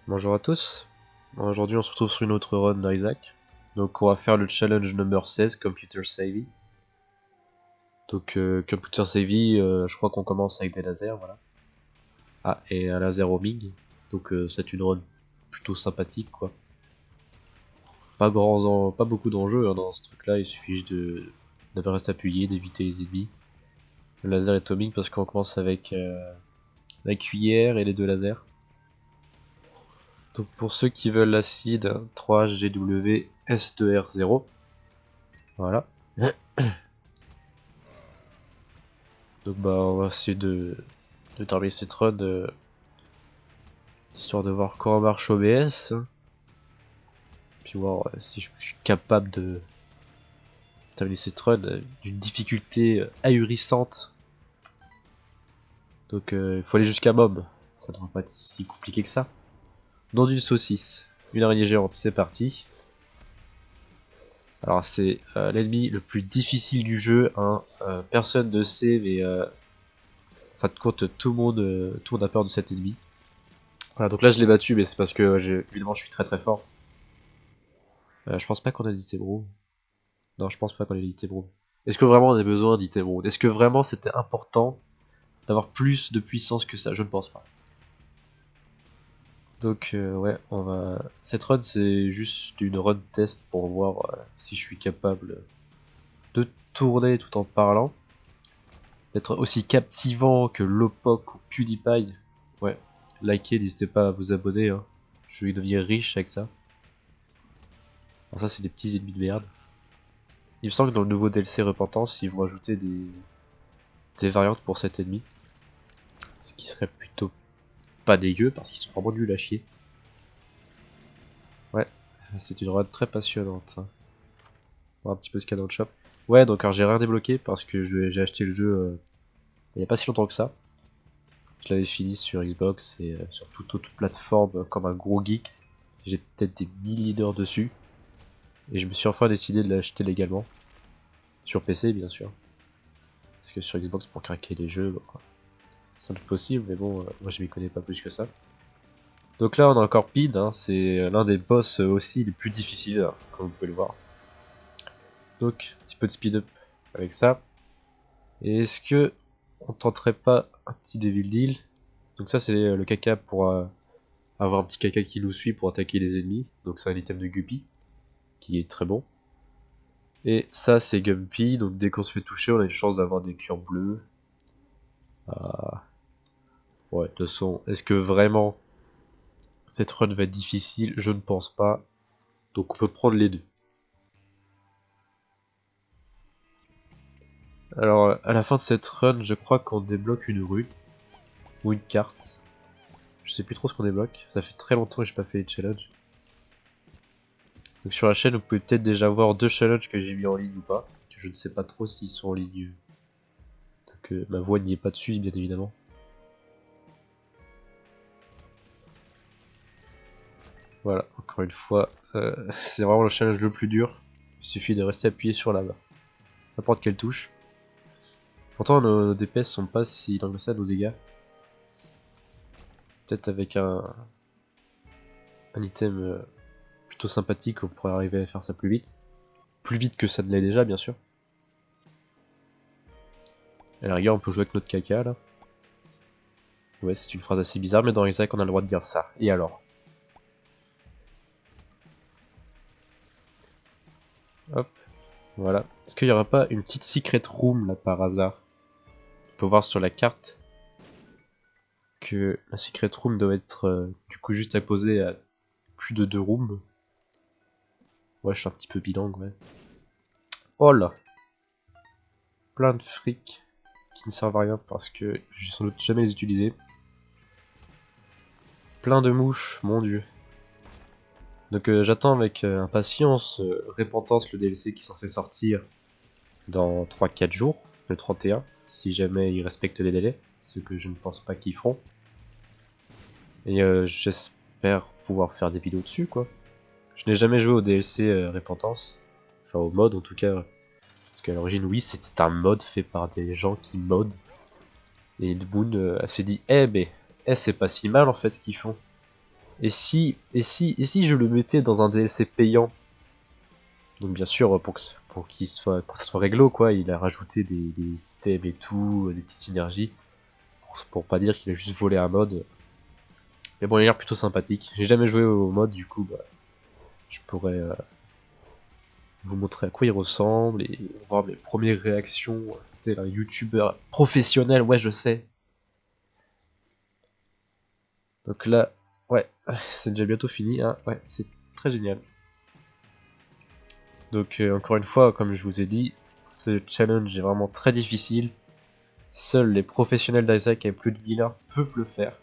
Bonjour à tous. Aujourd'hui on se retrouve sur une autre run d'Isaac. Donc on va faire le challenge number 16, Computer Savvy. Donc Computer Savvy, je crois qu'on commence avec des lasers, voilà. Ah, et un laser homing. Donc c'est une run plutôt sympathique quoi. Pas beaucoup d'enjeux hein, dans ce truc là, il suffit juste de rester appuyé, d'éviter les ennemis. Le laser est homing parce qu'on commence avec la cuillère et les deux lasers. Donc pour ceux qui veulent l'acide, 3GW S2R0. Voilà. Donc bah on va essayer de terminer cette run histoire de voir comment marche OBS. Puis voir si je suis capable de terminer cette run d'une difficulté ahurissante. Donc il faut aller jusqu'à Mob. Ça devrait pas être si compliqué que ça. Nom d'une saucisse. Une araignée géante, c'est parti. Alors c'est l'ennemi le plus difficile du jeu, hein. Personne ne sait, mais en fin de compte tout le monde a peur de cet ennemi. Voilà, donc là je l'ai battu, mais c'est parce que évidemment je suis très très fort. Je pense pas qu'on a d'Itebro. Non, je pense pas qu'on ait d'Itebro. Est-ce que vraiment on a besoin d'Itebro? Est-ce que vraiment c'était important d'avoir plus de puissance que ça? Je ne pense pas. Donc ouais, on va... Cette run c'est juste une run test pour voir si je suis capable de tourner tout en parlant. D'être aussi captivant que Lopok ou PewDiePie. Ouais, likez, n'hésitez pas à vous abonner, hein. Je vais devenir riche avec ça. Alors ça c'est des petits ennemis de merde. Il me semble que dans le nouveau DLC Repentance, ils vont ajouter des variantes pour cet ennemi. Ce qui serait plutôt pas dégueu parce qu'ils sont vraiment nuls à chier. Ouais, c'est une run très passionnante. On va voir un petit peu ce qu'il y a dans le shop. Ouais, donc alors j'ai rien débloqué parce que j'ai acheté le jeu il n'y a pas si longtemps que ça. Je l'avais fini sur Xbox et sur toute autre plateforme comme un gros geek. J'ai peut-être des milliers d'heures dessus. Et je me suis enfin décidé de l'acheter légalement. Sur PC bien sûr. Parce que sur Xbox pour craquer les jeux, bon, c'est possible, mais bon, moi je m'y connais pas plus que ça. Donc là on a encore Pid, hein, c'est l'un des boss aussi les plus difficiles, hein, comme vous pouvez le voir. Donc, un petit peu de speed up avec ça. Et est-ce que on tenterait pas un petit Devil Deal? Donc ça c'est le caca pour avoir un petit caca qui nous suit pour attaquer les ennemis. Donc c'est un item de Guppy, qui est très bon. Et ça c'est Gumpy, donc dès qu'on se fait toucher on a une chance d'avoir des cœurs bleus. Ouais, de toute façon, est-ce que vraiment cette run va être difficile? Je ne pense pas. Donc on peut prendre les deux. Alors à la fin de cette run, je crois qu'on débloque une rue. Ou une carte. Je sais plus trop ce qu'on débloque. Ça fait très longtemps que j'ai pas fait les challenges. Donc sur la chaîne, vous pouvez peut-être déjà voir deux challenges que j'ai mis en ligne ou pas. Je ne sais pas trop s'ils sont en ligne. Donc ma voix n'y est pas dessus, bien évidemment. Voilà, encore une fois, c'est vraiment le challenge le plus dur. Il suffit de rester appuyé sur la barre. N'importe quelle touche. Pourtant nos DPS sont pas si longs que ça, nos dégâts. Peut-être avec un item plutôt sympathique, on pourrait arriver à faire ça plus vite. Plus vite que ça ne l'est déjà, bien sûr. À la rigueur, on peut jouer avec notre caca, là. Ouais, c'est une phrase assez bizarre, mais dans Isaac, on a le droit de dire ça. Et alors? Hop, voilà. Est-ce qu'il n'y aura pas une petite secret room, là, par hasard? On peut voir sur la carte que la secret room doit être, du coup, juste apposée à plus de 2 rooms. Ouais, je suis un petit peu bilingue, ouais. Oh là! Plein de fric qui ne servent à rien parce que je vais sans doute jamais les utiliser. Plein de mouches, mon dieu. Donc j'attends avec impatience Repentance, le DLC qui est censé sortir dans 3-4 jours, le 31, si jamais ils respectent les délais, ce que je ne pense pas qu'ils feront. Et j'espère pouvoir faire des vidéos dessus, quoi. Je n'ai jamais joué au DLC Repentance, enfin au mode en tout cas, parce qu'à l'origine, oui, c'était un mode fait par des gens qui modent. Et Moon s'est dit, eh ben, c'est pas si mal en fait ce qu'ils font. Et si je le mettais dans un DLC payant, donc bien sûr pour que ça soit réglo quoi, il a rajouté des items et tout, des petites synergies, pour pas dire qu'il a juste volé un mode. Mais bon, il a l'air plutôt sympathique. J'ai jamais joué au mode, du coup, bah, je pourrais vous montrer à quoi il ressemble et voir mes premières réactions. Tel un youtubeur professionnel, ouais, je sais. Donc là, ouais, c'est déjà bientôt fini, hein. Ouais, c'est très génial. Donc encore une fois, comme je vous ai dit, ce challenge est vraiment très difficile. Seuls les professionnels d'Isaac avec plus de 1000 heures peuvent le faire.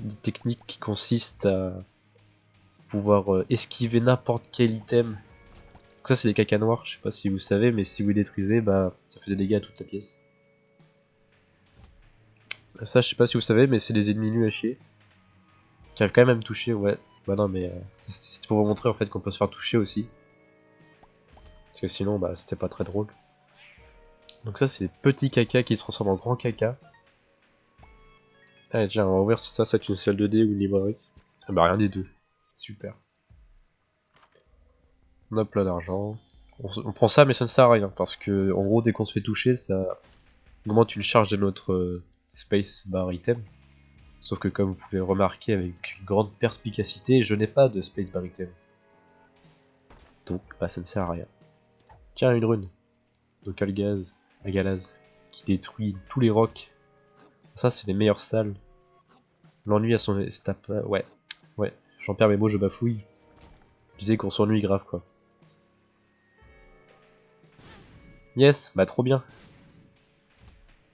Des techniques qui consistent à pouvoir esquiver n'importe quel item. Donc ça c'est des caca noirs, je sais pas si vous savez, mais si vous les détruisez, bah ça fait des dégâts à toute la pièce. Ça je sais pas si vous savez, mais c'est des ennemis nuls à chier. Qui arrivent quand même à me toucher, ouais. Bah non mais c'était pour vous montrer en fait qu'on peut se faire toucher aussi. Parce que sinon bah c'était pas très drôle. Donc ça c'est des petits caca qui se transforment en grands caca. Allez déjà on va voir si ça c'est une salle 2D ou une librairie. Ah bah rien des deux. Super. On a plein d'argent. On prend ça mais ça ne sert à rien parce que en gros dès qu'on se fait toucher ça augmente une charge de notre space bar item. Sauf que comme vous pouvez remarquer avec une grande perspicacité, je n'ai pas de space bar item. Donc bah ça ne sert à rien. Tiens une rune. Local gaz, Agalaz, qui détruit tous les rocs. Ça c'est les meilleures salles. L'ennui à son étape. Ouais, ouais, j'en perds mes mots, je bafouille. Je disais qu'on s'ennuie grave quoi. Yes, bah trop bien.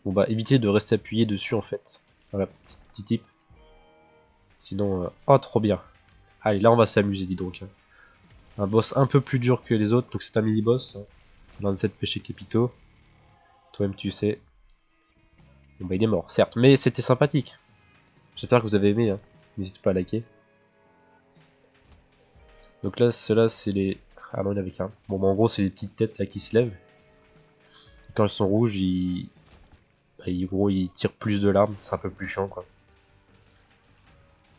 Bon bah évitez de rester appuyé dessus en fait. Voilà, petit tip. Sinon, oh trop bien. Allez là on va s'amuser dis donc. Un boss un peu plus dur que les autres, donc c'est un mini-boss. 27 péchés capitaux. Toi-même tu sais. Bon bah il est mort, certes, mais c'était sympathique. J'espère que vous avez aimé, hein. N'hésitez pas à liker. Donc là, ceux-là, c'est les... Ah non, il y en avait qu'un. Bon bah en gros, c'est les petites têtes là qui se lèvent. Et quand elles sont rouges, bah, gros, ils tirent plus de larmes, c'est un peu plus chiant quoi.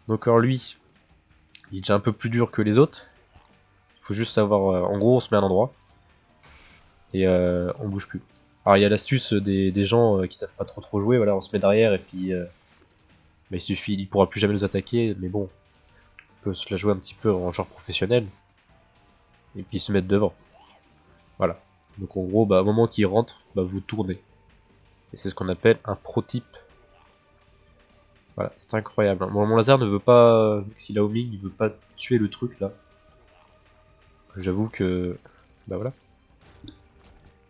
Donc alors lui, il est déjà un peu plus dur que les autres. Il faut juste savoir... en gros, on se met à un endroit. Et on bouge plus. Alors il y a l'astuce des gens qui savent pas trop jouer, voilà, on se met derrière et puis... bah, il suffit, il pourra plus jamais nous attaquer, mais bon, on peut se la jouer un petit peu en genre professionnel. Et puis se mettre devant. Voilà. Donc en gros, bah, au moment qu'il rentre, bah, vous tournez. Et c'est ce qu'on appelle un pro type. Voilà, c'est incroyable. Bon, mon laser ne veut pas, vu qu'il a homing, il veut pas tuer le truc là. J'avoue que, bah voilà.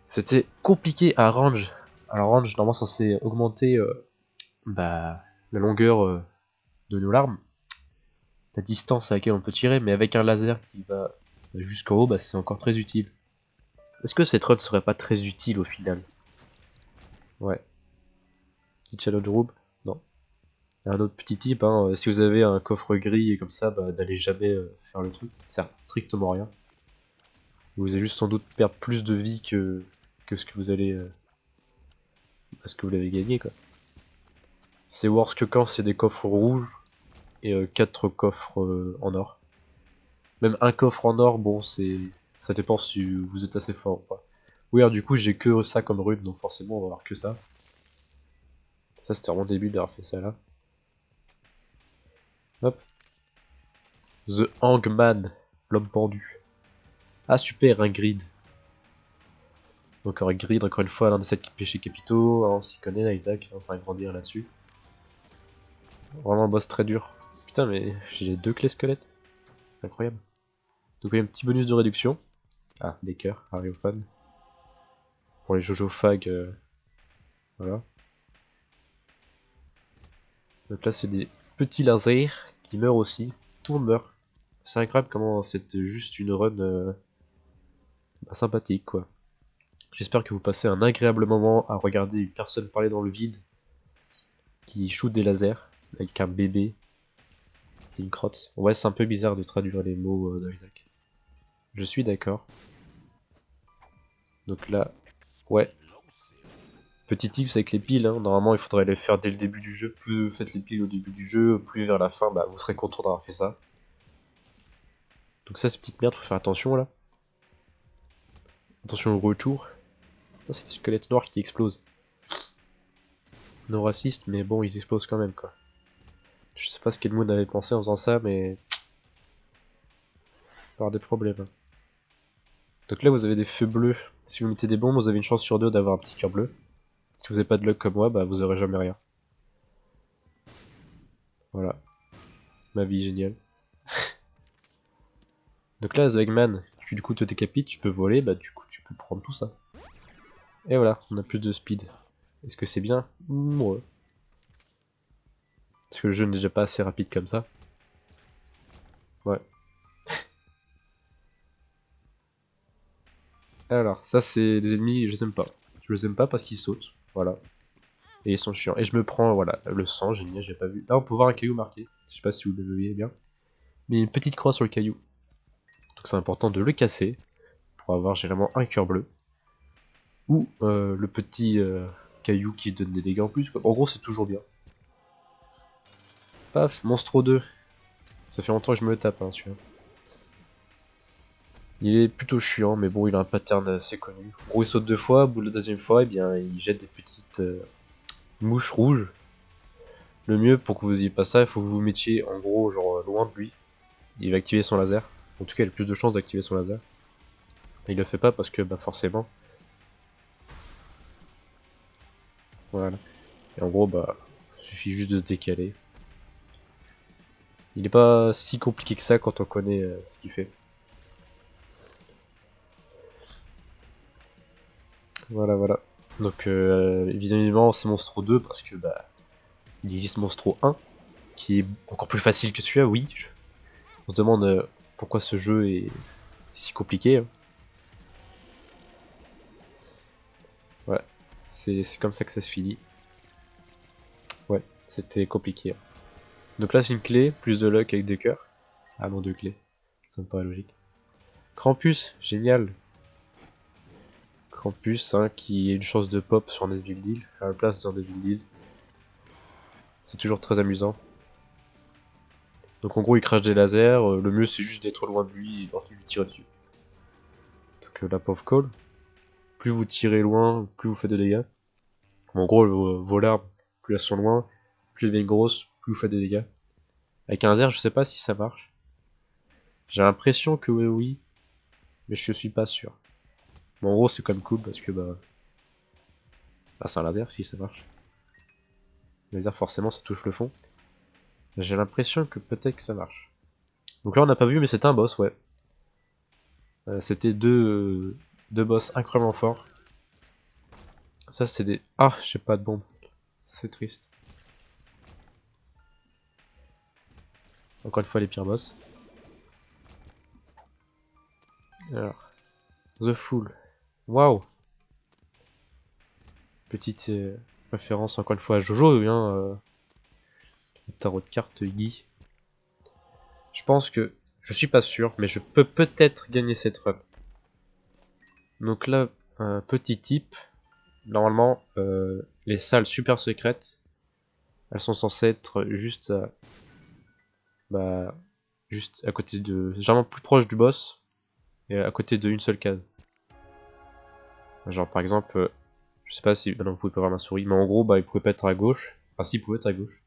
C'était compliqué à range. Alors range, normalement censé augmenter bah, la longueur de nos larmes, la distance à laquelle on peut tirer, mais avec un laser qui va jusqu'en haut, bah, c'est encore très utile. Est-ce que cette run serait pas très utile au final? Ouais. Petit challenge room? Non. Un autre petit tip, hein, si vous avez un coffre gris et comme ça, bah, n'allez jamais faire le truc, ça sert strictement à rien. Vous allez juste sans doute perdre plus de vie que ce que vous allez... parce que vous l'avez gagné quoi. C'est worse que quand c'est des coffres rouges et 4 coffres en or. Même un coffre en or, bon c'est... ça dépend si vous êtes assez fort ou pas. Oui alors du coup j'ai que ça comme rune, donc forcément on va avoir que ça. Ça c'était vraiment débile d'avoir fait ça là. Hop. The Hangman, l'homme pendu. Ah super, un grid. Donc un grid, encore une fois, l'un des 7 péchés capitaux, on s'y connaît là, Isaac, on va grandir là-dessus. Vraiment un boss très dur. Putain mais j'ai 2 clés squelettes. Incroyable. Donc il y a un petit bonus de réduction. Ah, des cœurs, Ariofan. Pour les Jojo Fag, voilà. Donc là c'est des petits lasers qui meurent aussi. Tout le monde meurt. C'est incroyable comment c'est juste une run bah, sympathique quoi. J'espère que vous passez un agréable moment à regarder une personne parler dans le vide qui shoot des lasers avec un bébé et une crotte. Ouais, c'est un peu bizarre de traduire les mots d'Isaac. Je suis d'accord. Donc là, ouais. Petit tips avec les piles, hein. Normalement il faudrait les faire dès le début du jeu. Plus vous faites les piles au début du jeu, plus vers la fin, bah vous serez content d'avoir fait ça. Donc ça, c'est petite merde, faut faire attention là. Attention au retour. C'est des squelettes noirs qui explosent. Non racistes, mais bon, ils explosent quand même quoi. Je sais pas ce qu'Edmund avait pensé en faisant ça, mais... Par des problèmes. Donc là, vous avez des feux bleus. Si vous mettez des bombes, vous avez une chance sur deux d'avoir un petit cœur bleu. Si vous n'avez pas de luck comme moi, bah vous aurez jamais rien. Voilà. Ma vie est géniale. Donc là, The Eggman, du coup te décapites, tu peux voler, bah du coup tu peux prendre tout ça. Et voilà, on a plus de speed. Est-ce que c'est bien? Ouais. Parce que le jeu n'est déjà pas assez rapide comme ça. Ouais. Alors, ça c'est des ennemis, je les aime pas. Je les aime pas parce qu'ils sautent, voilà. Et ils sont chiants. Et je me prends, voilà, le sang, génial, j'ai pas vu. Là, on peut voir un caillou marqué. Je sais pas si vous le voyez bien. Mais il y a une petite croix sur le caillou. Donc c'est important de le casser pour avoir généralement un cœur bleu. Ou le petit caillou qui donne des dégâts en plus, quoi. En gros, c'est toujours bien. Paf, Monstro 2. Ça fait longtemps que je me le tape, hein, celui-là. Il est plutôt chiant, mais bon, il a un pattern assez connu. En gros, il saute deux fois, au bout de la deuxième fois, eh bien, il jette des petites mouches rouges. Le mieux, pour que vous ayez pas ça, il faut que vous vous mettiez en gros, genre loin de lui. Il va activer son laser. En tout cas, il a plus de chances d'activer son laser. Et il le fait pas parce que, bah, forcément. Voilà. Et en gros, bah, il suffit juste de se décaler. Il est pas si compliqué que ça quand on connaît ce qu'il fait. Voilà, voilà. Donc, évidemment, c'est Monstro 2 parce que, bah, il existe Monstro 1 qui est encore plus facile que celui-là, oui. On se demande pourquoi ce jeu est si compliqué. Hein. Ouais, c'est comme ça que ça se finit. Ouais, c'était compliqué. Hein. Donc là, c'est une clé, plus de luck avec 2 cœurs. Ah non, 2 clés. Ça me paraît logique. Krampus, génial. Krampus, hein, qui a une chance de pop sur Nesville Deal, à la place dans Nesville Deal. C'est toujours très amusant. Donc en gros, il crache des lasers. Le mieux, c'est juste d'être loin de lui et de lui tirer dessus. Donc la pauvre Cole. Plus vous tirez loin, plus vous faites de dégâts. En gros, vos larmes, plus elles sont loin, plus elles deviennent grosses, plus vous faites de dégâts. Avec un laser, je sais pas si ça marche. J'ai l'impression que oui, mais je suis pas sûr. Mais en gros, c'est quand même cool parce que bah c'est un laser si ça marche. Le laser, forcément, ça touche le fond. J'ai l'impression que peut-être que ça marche. Donc là, on n'a pas vu, mais c'était un boss, ouais. C'était deux boss incroyablement forts. Ça, c'est des... Ah, j'ai pas de bombe. C'est triste. Encore une fois, les pires boss. Alors, The Fool. Waouh. Petite référence encore une fois à Jojo, hein. Le tarot de cartes Iggy. Je pense que... Je suis pas sûr, mais je peux peut-être gagner cette run. Donc là, un petit tip. Normalement, les salles super secrètes, elles sont censées être juste à... Bah... Juste à côté de... Généralement plus proche du boss. Et à côté d'une seule case. Genre par exemple... je sais pas si... Bah non, vous pouvez pas voir ma souris. Mais en gros, bah il pouvait pas être à gauche. Enfin si, il pouvait être à gauche.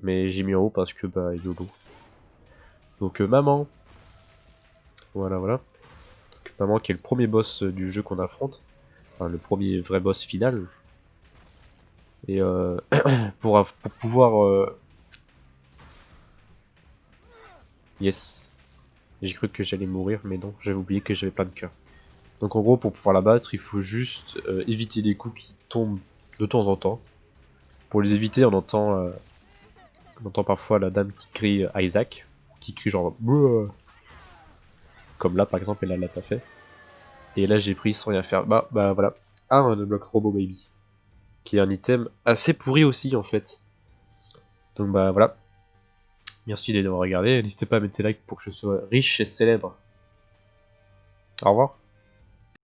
Mais j'ai mis en haut parce que, bah, YOLO. Donc maman. Voilà, voilà. Donc, maman qui est le premier boss du jeu qu'on affronte. Enfin, le premier vrai boss final. Et pour pouvoir... Yes. J'ai cru que j'allais mourir, mais non, j'avais oublié que j'avais pas de cœur. Donc en gros, pour pouvoir la battre, il faut juste éviter les coups qui tombent de temps en temps. Pour les éviter, on entend parfois la dame qui crie Isaac, qui crie genre... Bruh. Comme là, par exemple, et là, elle l'a pas fait. Et là, j'ai pris sans rien faire. Bah voilà. Un de bloc Robo Baby. Qui est un item assez pourri aussi, en fait. Donc bah voilà. Merci d'avoir regardé. N'hésitez pas à mettre des likes pour que je sois riche et célèbre. Au revoir.